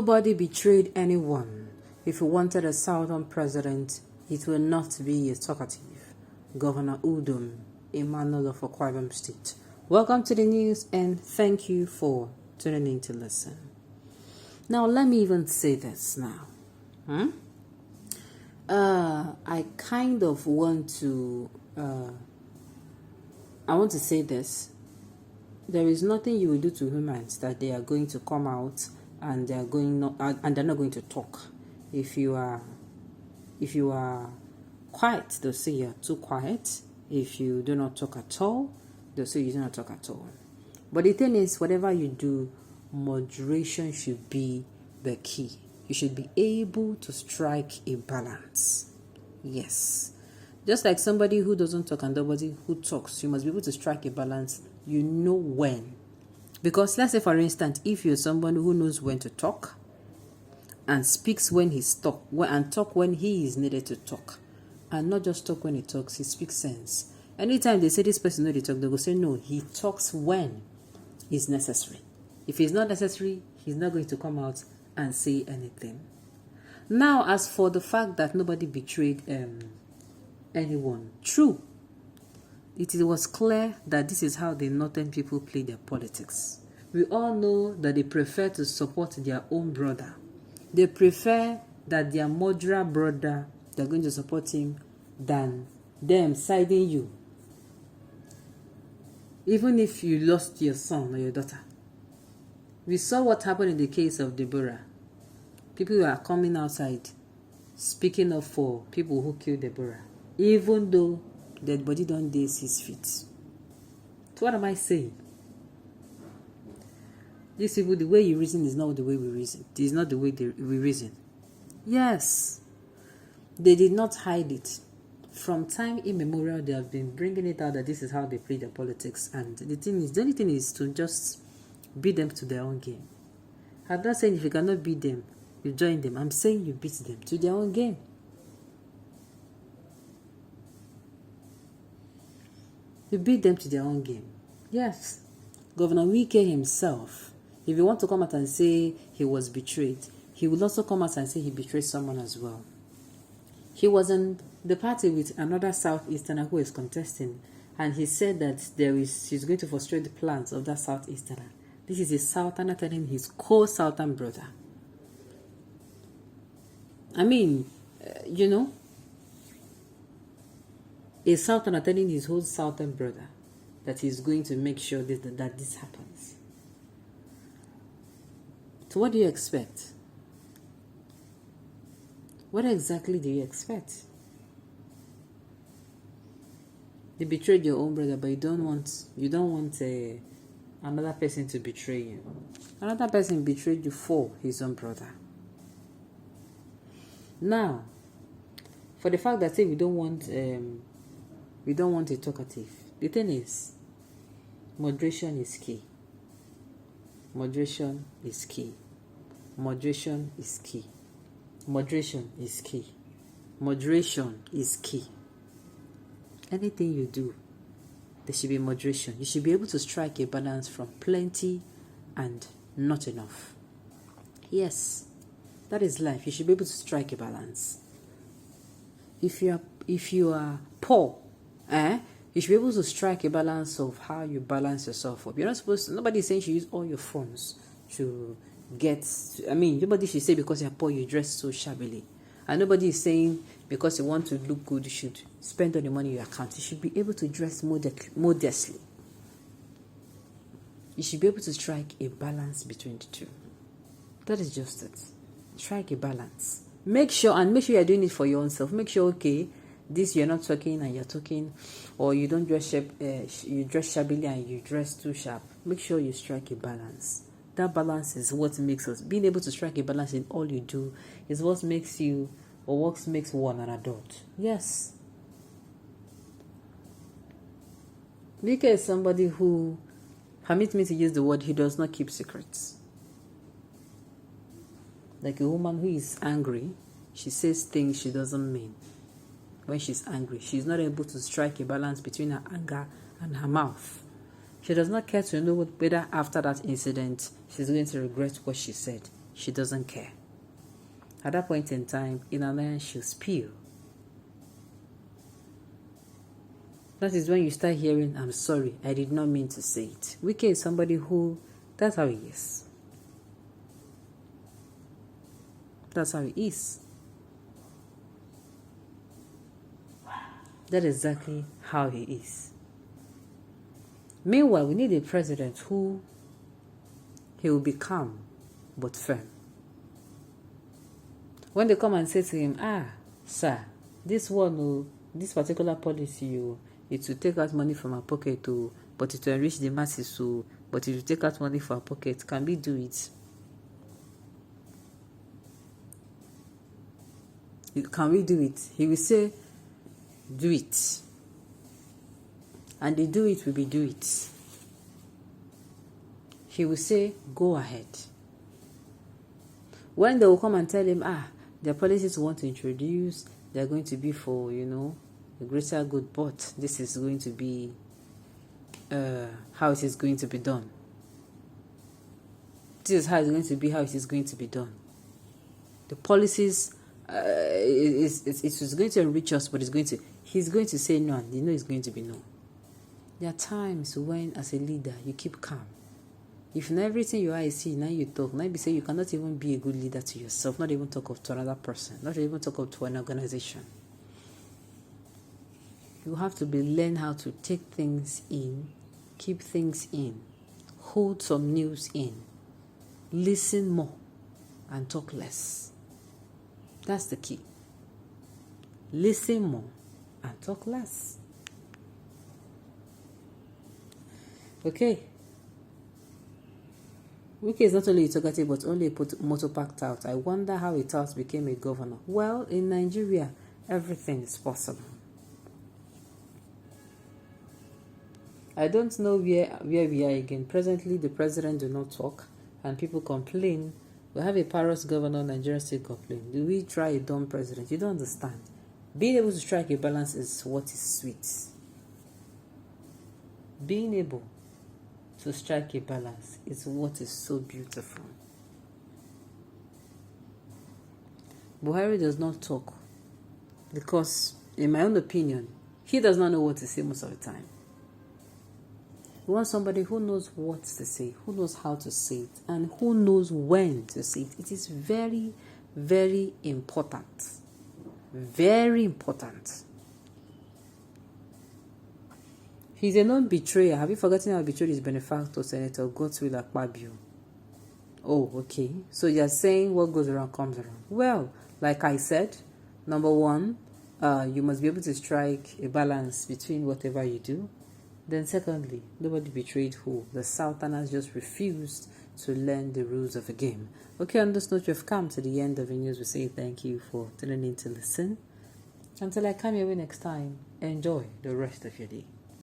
Nobody betrayed anyone. If you wanted a Southern president, it will not be a talkative. Governor Udom, Emmanuel of Akwa Ibom State. Welcome to the news and thank you for tuning in to listen. Now, let me even say this now. I kind of want to, I want to say this. There is nothing you will do to humans that they are going to come out and they're not going to talk. If you are quiet, they'll say you're too quiet. If you do not talk at all, they'll say you do not talk at all. But the thing is, whatever you do, moderation should be the key. You should be able to strike a balance. Yes. Just like somebody who doesn't talk and somebody who talks, you must be able to strike a balance. You know when. Because let's say, for instance, if you're somebody who knows when to talk and speaks when he's talk and talk when he is needed to talk, and not just talk when he talks, he speaks sense. Anytime they say this person knows they talk, they will say no, he talks when it's necessary. If it's not necessary, he's not going to come out and say anything. Now, as for the fact that nobody betrayed anyone, true. It was clear that this is how the northern people play their politics. We all know that they prefer to support their own brother. They prefer that their murderer brother, they're going to support him than them siding you. Even if you lost your son or your daughter. We saw what happened in the case of Deborah. People were coming outside speaking up for people who killed Deborah, even though dead body don't dare 6 feet. So what am I saying? These people, the way you reason is not the way we reason. It is not the way we reason. Yes, they did not hide it. From time immemorial, they have been bringing it out that this is how they play their politics. And the only thing is to just beat them to their own game. I'm not saying if you cannot beat them, you join them. I'm saying you beat them to their own game. You beat them to their own game. Yes. Governor Wike himself, if you want to come out and say he was betrayed, he will also come out and say he betrayed someone as well. He was in the party with another Southeasterner who is contesting, and he said that he's going to frustrate the plans of that Southeasterner. This is a Southerner telling his co-Southern brother. I mean, a Southerner telling his whole Southern brother that he's going to make sure that this happens. So what do you expect? What exactly do you expect? You betrayed your own brother, but you don't want another person to betray you. Another person betrayed you for his own brother. Now, for the fact that say we don't want a talkative, the thing is, moderation is key. Moderation is key. Moderation is key. Moderation is key. Moderation is key. Anything you do, there should be moderation. You should be able to strike a balance from plenty and not enough. Yes, that is life. You should be able to strike a balance. If you are poor, you should be able to strike a balance of how you balance yourself up. You're not supposed to, nobody is saying you should use all your funds to nobody should say because you're poor you dress so shabbily. And nobody is saying because you want to look good you should spend all the money in your account. You should be able to dress modestly. You should be able to strike a balance between the two. That is just it. Strike a balance. Make sure you're doing it for your own self. Make sure, this you're not talking and you're talking, or you don't dress you dress shabbily and you dress too sharp. Make sure you strike a balance. That balance is what makes us. Being able to strike a balance in all you do is what makes you, or what makes one an adult. Yes. Mika is somebody who, permit me to use the word, he does not keep secrets. Like a woman who is angry, she says things she doesn't mean. When she's angry, she's not able to strike a balance between her anger and her mouth. She does not care to know whether after that incident she's going to regret what she said. she doesn't care. At that point in time, in alliance, she'll spew. That is when you start hearing, I'm sorry, I did not mean to say it. Wike is somebody who, that's how he is. That's how he is. That is exactly how he is. Meanwhile, we need a president who, he will be calm but firm. When they come and say to him, sir, this particular policy, it will take out money from our pocket, but it will enrich the masses, but it will take out money from our pocket. Can we do it? Can we do it? He will say, do it. And they do it, we do it. He will say, go ahead. When they will come and tell him, their policies want to introduce, they're going to be for, the greater good, but this is going to be how it is going to be done. This is how it's going to be, how it is going to be done. The policies, it's going to enrich us, but he's going to say no, and it's going to be no. There are times when, as a leader, you keep calm. If in everything you are see, now you talk, now you say you cannot even be a good leader to yourself, not even talk up to another person, not even talk up to an organization. You have to learn how to take things in, keep things in, hold some news in, listen more, and talk less. That's the key. Listen more and talk less. Okay. Wike is not only a talkative, but only a motor packed out. I wonder how a tout became a governor. Well, in Nigeria, everything is possible. I don't know where we are again. Presently, the president do not talk, and people complain. We have a porous governor, Nigeria still complain. Do we try a dumb president? You don't understand. Being able to strike a balance is what is sweet. Being able to strike a balance is what is so beautiful. Buhari does not talk because, in my own opinion, he does not know what to say most of the time. We want somebody who knows what to say, who knows how to say it, and who knows when to say it. It is very, very important. Very important. He's a non-betrayer. Have you forgotten how he betrayed his benefactor, Senator Godswill Akwa? Oh, okay. So you're saying what goes around comes around. Well, like I said, number one, you must be able to strike a balance between whatever you do. Then secondly, nobody betrayed who? The Southerners just refused to learn the rules of the game. Okay, on this note, you've come to the end of the news. We say thank you for tuning in to listen. Until I come your way next time, enjoy the rest of your day.